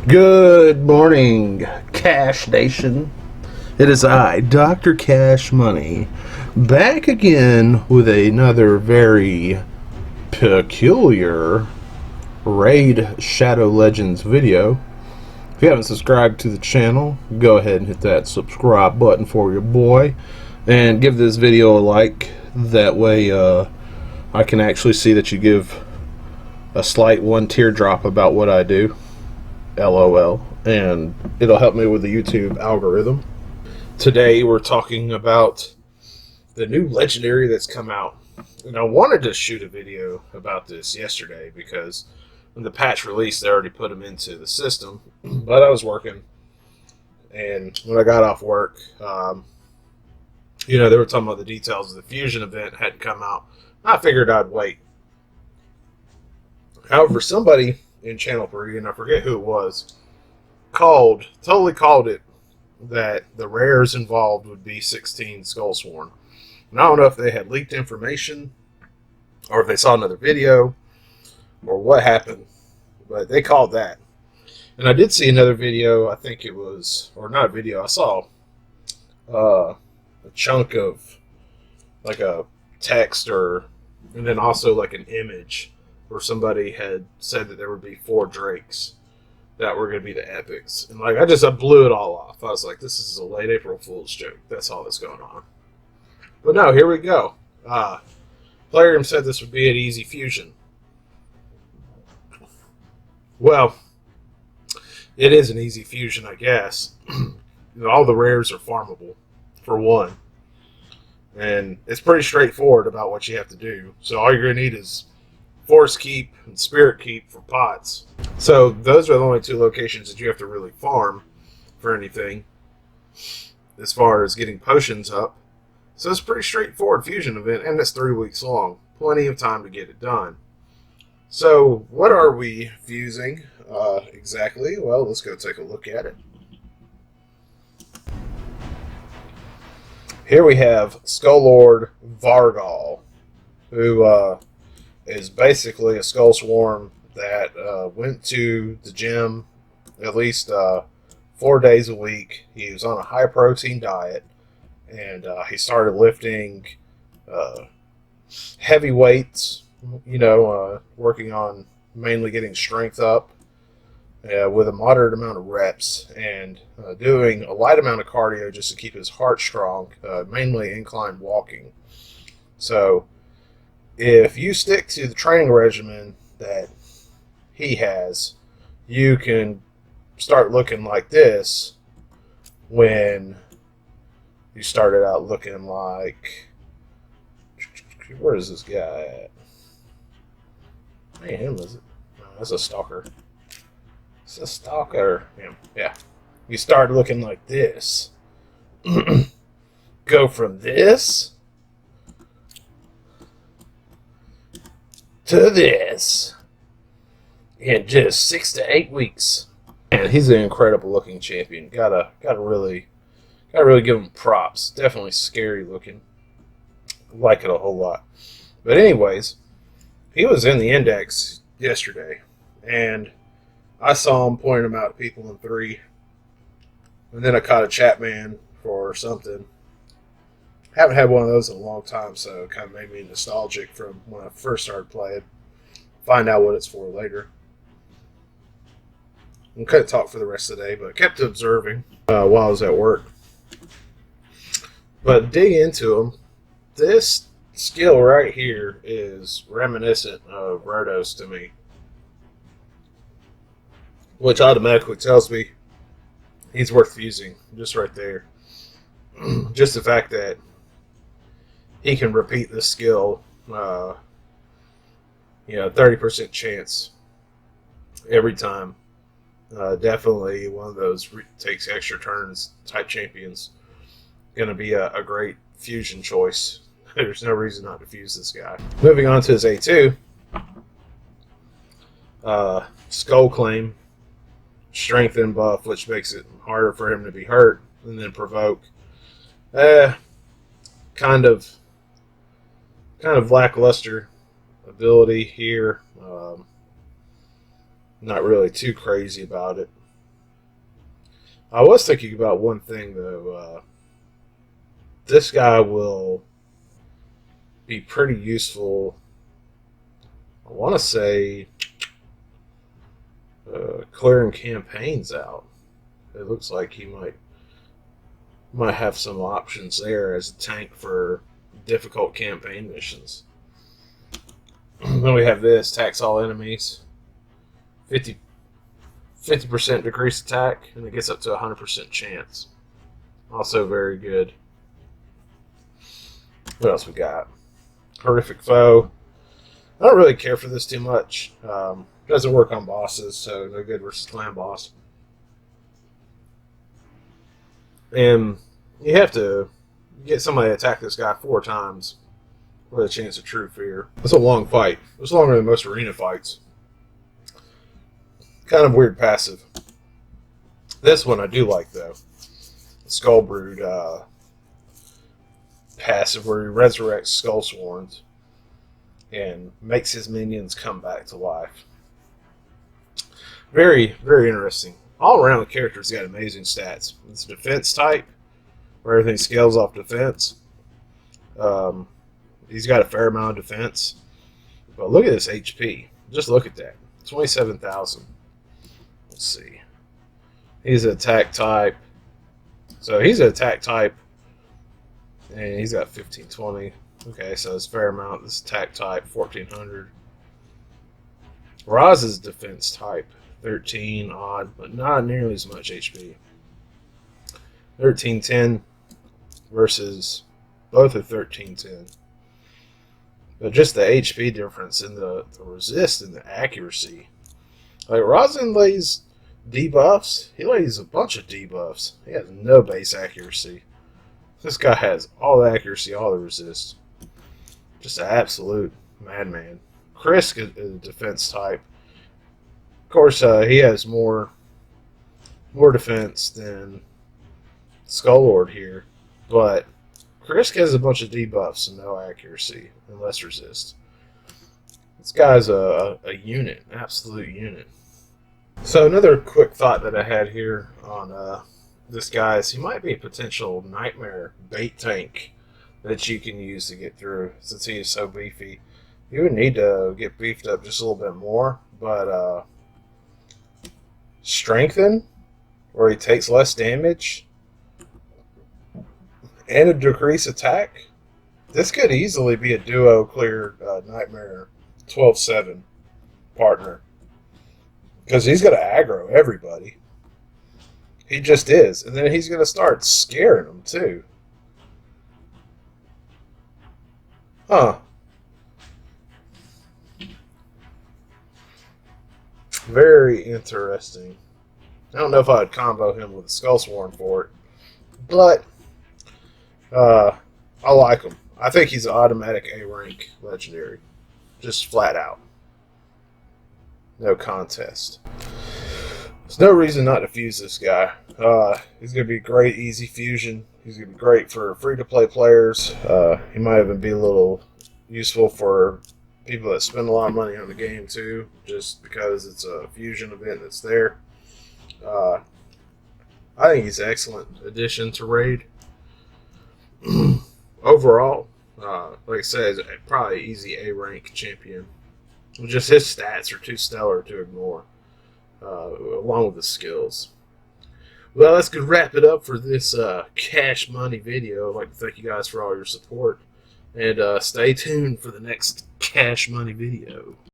Good morning, Cash Nation. It is I, Dr. Cash Money, back again with another very peculiar Raid Shadow Legends video. If you haven't subscribed to the channel, go ahead and hit that subscribe button for your boy, and give this video a like. That way, I can actually see that you give a slight one teardrop about what I do. LOL, and it'll help me with the YouTube algorithm. Today we're talking about the new legendary that's come out, and I wanted to shoot a video about this yesterday because when the patch released they already put them into the system, but I was working, and when I got off work, they were talking about the details of the fusion event hadn't come out. I figured I'd wait. However, somebody in Channel 3, and I forget who it was, totally called it that the rares involved would be 16 Skullsworn. And I don't know if they had leaked information or if they saw another video or what happened, but they called that. And I did see another video, I think it was, or not a video, I saw a chunk of like a text and then also like an image where somebody had said that there would be 4 Drakes that were going to be the epics. And like I blew it all off. I was like, this is a late April Fool's joke. That's all that's going on. But no, here we go. Plarium said this would be an easy fusion. Well, it is an easy fusion, I guess. All the rares are farmable, for one. And it's pretty straightforward about what you have to do. So all you're going to need is Force Keep and Spirit Keep for pots. So those are the only 2 locations that you have to really farm for anything as far as getting potions up. So it's a pretty straightforward fusion event, and it's 3 weeks long. Plenty of time to get it done. So what are we fusing exactly? Well, let's go take a look at it. Here we have Skull Lord Var-Gall, who is basically a Skull Swarm that went to the gym at least 4 days a week. He was on a high protein diet, and he started lifting heavy weights, working on mainly getting strength up with a moderate amount of reps, and doing a light amount of cardio just to keep his heart strong, mainly incline walking. So if you stick to the training regimen that he has, you can start looking like this when you started out looking like, where is this guy at? Hey, him, is it? No, that's a stalker. It's a stalker. Yeah. You start looking like this. Go from this to this in just 6 to 8 weeks. And he's an incredible looking champion. Gotta really give him props. Definitely scary looking. Like it a whole lot. But anyways, he was in the index yesterday, and I saw him pointing him out to people in 3. And then I caught a chat man for something. Haven't had one of those in a long time, so it kind of made me nostalgic from when I first started playing. Find out what it's for later. I couldn't talk for the rest of the day, but kept observing while I was at work. But dig into him. This skill right here is reminiscent of Rodos to me, which automatically tells me he's worth fusing just right there. Just the fact that he can repeat this skill, 30% chance every time. Definitely one of those takes extra turns type champions. Going to be a great fusion choice. There's no reason not to fuse this guy. Moving on to his A2. Skull Claim. Strengthen buff, which makes it harder for him to be hurt. And then Provoke. Kind of lackluster ability here. Not really too crazy about it. I was thinking about one thing though. This guy will be pretty useful. I want to say clearing campaigns out. It looks like he might have some options there as a tank for difficult campaign missions. Then we have this, tax all enemies. 50% decreased attack, and it gets up to 100% chance. Also very good. What else we got? Horrific foe. I don't really care for this too much. Doesn't work on bosses, so no good versus clan boss. And you have to get somebody to attack this guy 4 times with a chance of true fear. It's a long fight. It's longer than most arena fights. Kind of weird passive. This one I do like though. Skullbrood passive where he resurrects Skullsworns and makes his minions come back to life. Very, very interesting. All around the character's got amazing stats. It's a defense type where everything scales off defense. He's got a fair amount of defense. But look at this HP. Just look at that. 27,000. Let's see. He's an attack type. So he's an attack type. And he's got 1520. Okay, so it's a fair amount. This attack type, 1400. Roz's defense type, 13 odd, but not nearly as much HP. 1310 versus both of 1310. But just the HP difference in the resist and the accuracy. Like Rosin lays debuffs. He lays a bunch of debuffs. He has no base accuracy. This guy has all the accuracy, all the resist. Just an absolute madman. Krisk is a defense type. Of course, he has more defense than Skull here, but Krisk has a bunch of debuffs and no accuracy and less resist. This guy's a unit, an absolute unit. So another quick thought that I had here on this guy is he might be a potential nightmare bait tank that you can use to get through since he is so beefy. You would need to get beefed up just a little bit more, but strengthen, where he takes less damage, and a decrease attack. This could easily be a duo clear Nightmare 12-7 partner. Because he's going to aggro everybody. He just is. And then he's going to start scaring them too. Huh. Very interesting. I don't know if I'd combo him with a Skullsworn for it. But I like him. I think he's an automatic A rank legendary. Just flat out. No contest. There's no reason not to fuse this guy. He's going to be great, easy fusion. He's going to be great for free-to-play players. He might even be a little useful for people that spend a lot of money on the game too, just because it's a fusion event that's there. I think he's an excellent addition to Raid. Overall, like I said, probably easy A rank champion. Just his stats are too stellar to ignore, along with the skills. Well, that's going to wrap it up for this Cash Money video. I'd like to thank you guys for all your support, and stay tuned for the next Cash Money video.